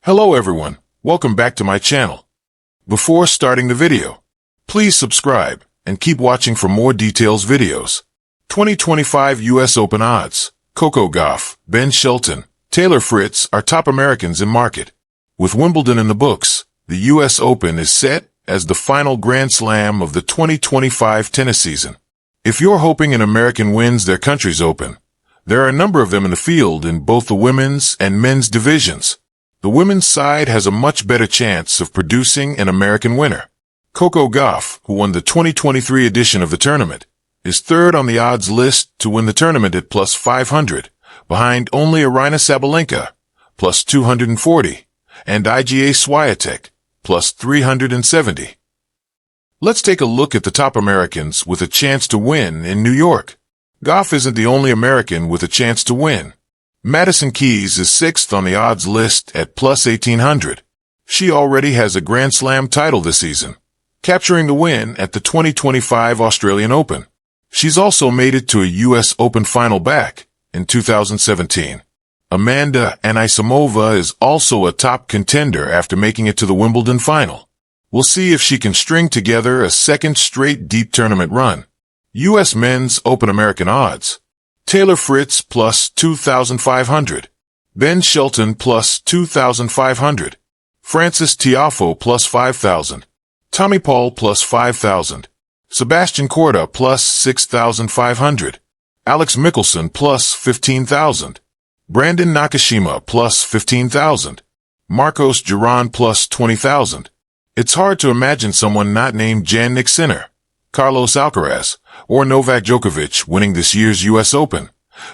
Hello everyone, welcome back to my channel. Before starting the video, please subscribe and keep watching for more details videos. 2025 US Open odds: Coco Gauff, Ben Shelton, Taylor Fritz are top Americans in market. With Wimbledon in the books, the US Open is set as the final Grand Slam of the 2025 tennis season. If you're hoping an American wins their country's Open, there are a number of them in the field in both the women's and men's divisions. The women's side has a much better chance of producing an American winner. Coco Gauff, who won the 2023 edition of the tournament, is third on the odds list to win the tournament at plus 500, behind only Aryna Sabalenka, plus 240, and Iga Swiatek, plus 370. Let's take a look at the top Americans with a chance to win in New York. Gauff isn't the only American with a chance to win. Madison Keys is sixth on the odds list at plus 1800. She already has a Grand Slam title this season, capturing the win at the 2025 Australian Open. She's also made it to a US Open final back in 2017. Amanda Anisimova is also a top contender after making it to the Wimbledon final. We'll see if she can string together a second straight deep tournament run. US Men's Open American odds: Taylor Fritz plus 2,500, Ben Shelton plus 2,500, Frances Tiafoe plus 5,000, Tommy Paul plus 5,000, Sebastian Korda plus 6,500, Alex Michelsen plus 15,000, Brandon Nakashima plus 15,000, Marcos Giron plus 20,000. It's hard to imagine someone not named Jannik Sinner, Carlos Alcaraz, or Novak Djokovic winning this year's US Open,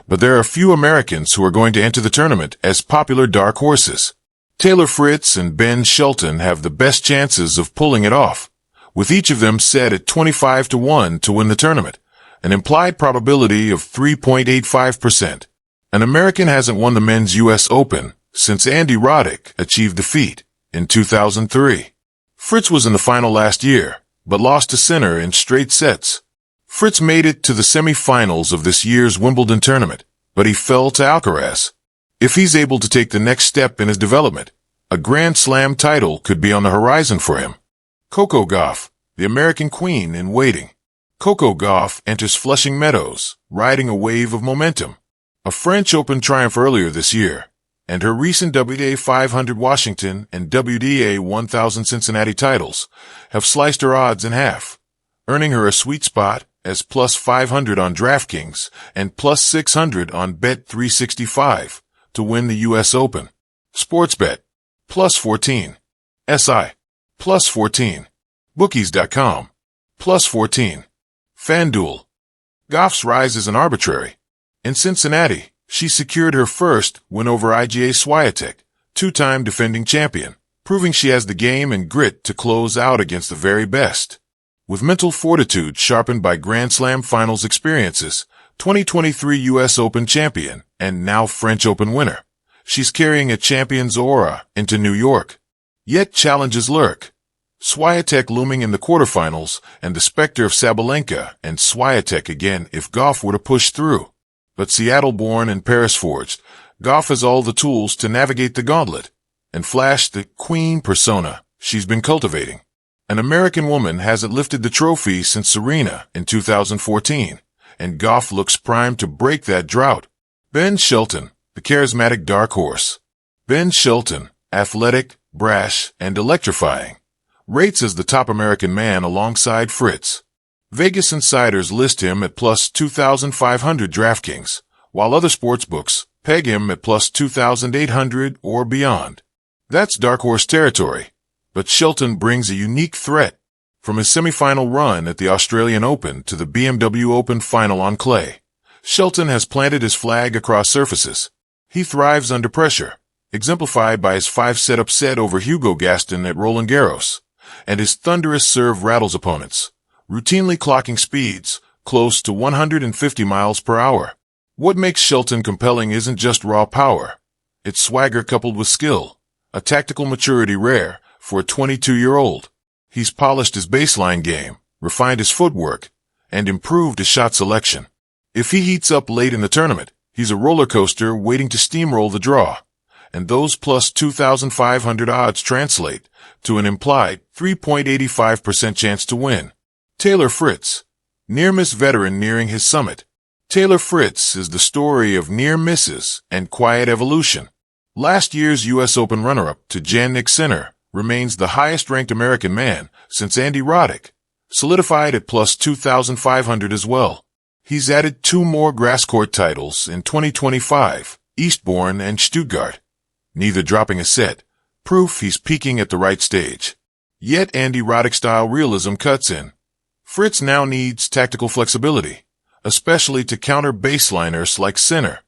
but there are a few Americans who are going to enter the tournament as popular dark horses. Taylor Fritz and Ben Shelton have the best chances of pulling it off, with each of them set at 25-1 to win the tournament, an implied probability of 3.85%. An American hasn't won the men's US Open since Andy Roddick achieved the feat in 2003. Fritz was in the final last year, but lost to Sinner in straight sets. Fritz made it to the semi-finals of this year's Wimbledon tournament, but he fell to Alcaraz. If he's able to take the next step in his development, a Grand Slam title could be on the horizon for him. Coco Gauff, the American queen in waiting. Coco Gauff enters Flushing Meadows, riding a wave of momentum. A French Open triumph earlier this year, and her recent WTA 500 Washington and WTA 1000 Cincinnati titles have sliced her odds in half, earning her a sweet spot as plus 500 on DraftKings and plus 600 on Bet365 to win the US Open. Sportsbet, plus 14. SI, plus 14. Bookies.com, plus 14. FanDuel. Gauff's rise isn't arbitrary. In Cincinnati, she secured her first win over Iga Swiatek, two-time defending champion, proving she has the game and grit to close out against the very best. With mental fortitude sharpened by Grand Slam finals experiences, 2023 US Open champion and now French Open winner, she's carrying a champion's aura into New York. Yet challenges lurk. Swiatek looming in the quarterfinals and the specter of Sabalenka and Swiatek again if Gauff were to push through. But Seattle-born and Paris-forged, Gauff has all the tools to navigate the gauntlet and flash the queen persona she's been cultivating. An American woman hasn't lifted the trophy since Serena in 2014, and Gauff looks primed to break that drought. Ben Shelton, the charismatic dark horse. Ben Shelton, athletic, brash, and electrifying, rates as the top American man alongside Fritz. Vegas insiders list him at plus 2,500 DraftKings, while other sportsbooks peg him at plus 2,800 or beyond. That's dark horse territory, but Shelton brings a unique threat. From his semifinal run at the Australian Open to the BMW Open final on clay, Shelton has planted his flag across surfaces. He thrives under pressure, exemplified by his 5-set upset over Hugo Gaston at Roland Garros, and his thunderous serve rattles opponents, routinely clocking speeds close to 150 miles per hour. What makes Shelton compelling isn't just raw power. It's swagger coupled with skill, a tactical maturity rare for a 22-year-old. He's polished his baseline game, refined his footwork, and improved his shot selection. If he heats up late in the tournament, he's a roller coaster waiting to steamroll the draw. and those plus 2,500 odds translate to an implied 3.85% chance to win. Taylor Fritz, near-miss veteran nearing his summit. Taylor Fritz is the story of near misses and quiet evolution. Last year's U.S. Open runner-up to Jannik Sinner remains the highest-ranked American man since Andy Roddick, solidified at plus 2,500 as well. He's added 2 more grass court titles in 2025, Eastbourne and Stuttgart, neither dropping a set, proof he's peaking at the right stage. Yet Andy Roddick-style realism cuts in. Fritz now needs tactical flexibility, especially to counter baseliners like Sinner,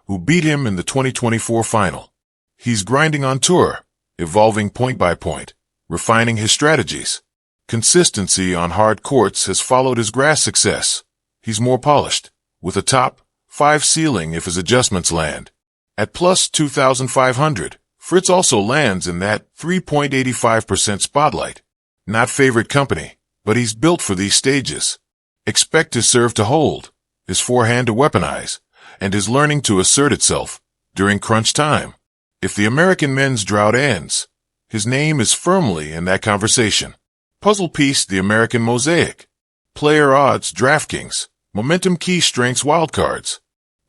who beat him in the 2024 final. He's grinding on tour, evolving point by point, refining his strategies. Consistency on hard courts has followed his grass success. He's more polished, with a top 5 ceiling if his adjustments land. At plus 2,500, Fritz also lands in that 3.85% spotlight. Not favorite company, but he's built for these stages. Expect his serve to hold, his forehand to weaponize, and his learning to assert itself during crunch time. If the American men's drought ends, his name is firmly in that conversation. Puzzle piece the American mosaic. Player odds DraftKings. Momentum key strengths wildcards.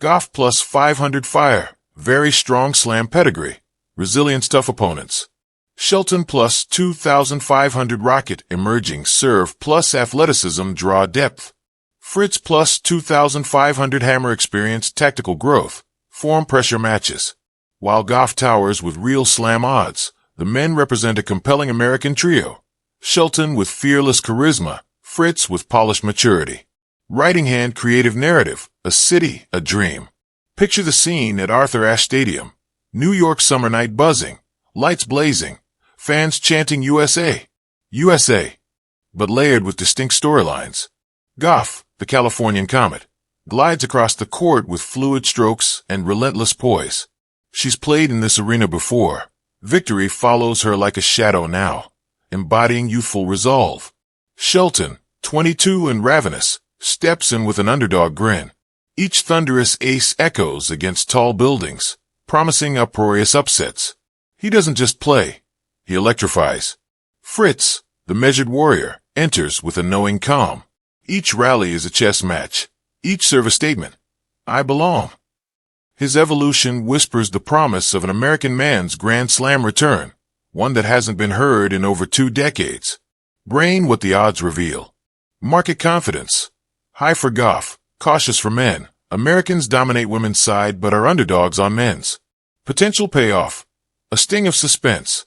Gauff plus 500 fire. Very strong slam pedigree. Resilience tough opponents. Shelton plus 2,500 rocket emerging serve plus athleticism draw depth. Fritz plus 2,500 hammer experience tactical growth. Form pressure matches. While Gauff towers with real slam odds, the men represent a compelling American trio. Shelton with fearless charisma. Fritz with polished maturity. Writing hand creative narrative, a city, a dream. Picture the scene at Arthur Ashe Stadium. New York summer night buzzing, lights blazing, fans chanting USA, USA, but layered with distinct storylines. Gauff, the Californian comet, glides across the court with fluid strokes and relentless poise. She's played in this arena before. Victory follows her like a shadow now, embodying youthful resolve. Shelton, 22 and ravenous, steps in with an underdog grin. Each thunderous ace echoes against tall buildings, promising uproarious upsets. He doesn't just play, he electrifies. Fritz, the measured warrior, enters with a knowing calm. Each rally is a chess match, each serve a statement. I belong. His evolution whispers the promise of an American man's Grand Slam return, one that hasn't been heard in over 2 decades. Brain what the odds reveal. Market confidence. High for Gauff, cautious for men. Americans dominate women's side but are underdogs on men's. Potential payoff. A sting of suspense.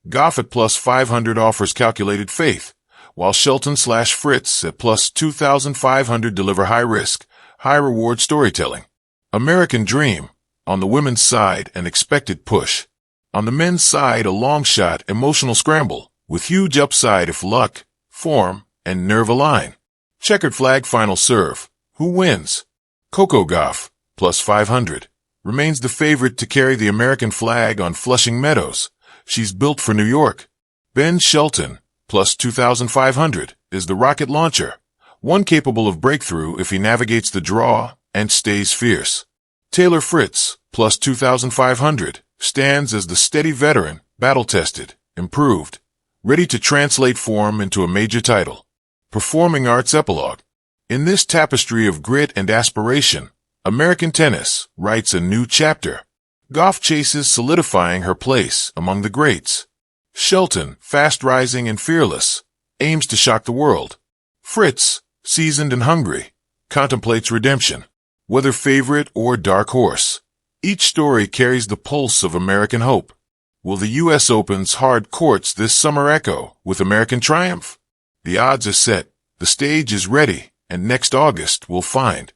Gauff at plus 500 offers calculated faith, while Shelton/Fritz at plus 2,500 deliver high risk, high reward storytelling. American dream. On the women's side, an expected push. On the men's side, a long shot, emotional scramble, with huge upside if luck, form, and nerve align. Checkered flag final serve. Who wins? Coco Gauff, plus 500, remains the favorite to carry the American flag on Flushing Meadows. She's built for New York. Ben Shelton, plus 2,500, is the rocket launcher, one capable of breakthrough if he navigates the draw and stays fierce. Taylor Fritz, plus 2,500, stands as the steady veteran, battle-tested, improved, ready to translate form into a major title. Performing Arts Epilogue. In this tapestry of grit and aspiration, American tennis writes a new chapter. Gauff chases solidifying her place among the greats. Shelton, fast-rising and fearless, aims to shock the world. Fritz, seasoned and hungry, contemplates redemption. Whether favorite or dark horse, each story carries the pulse of American hope. Will the U.S. Open's hard courts this summer echo with American triumph? The odds are set, the stage is ready, and next August we'll find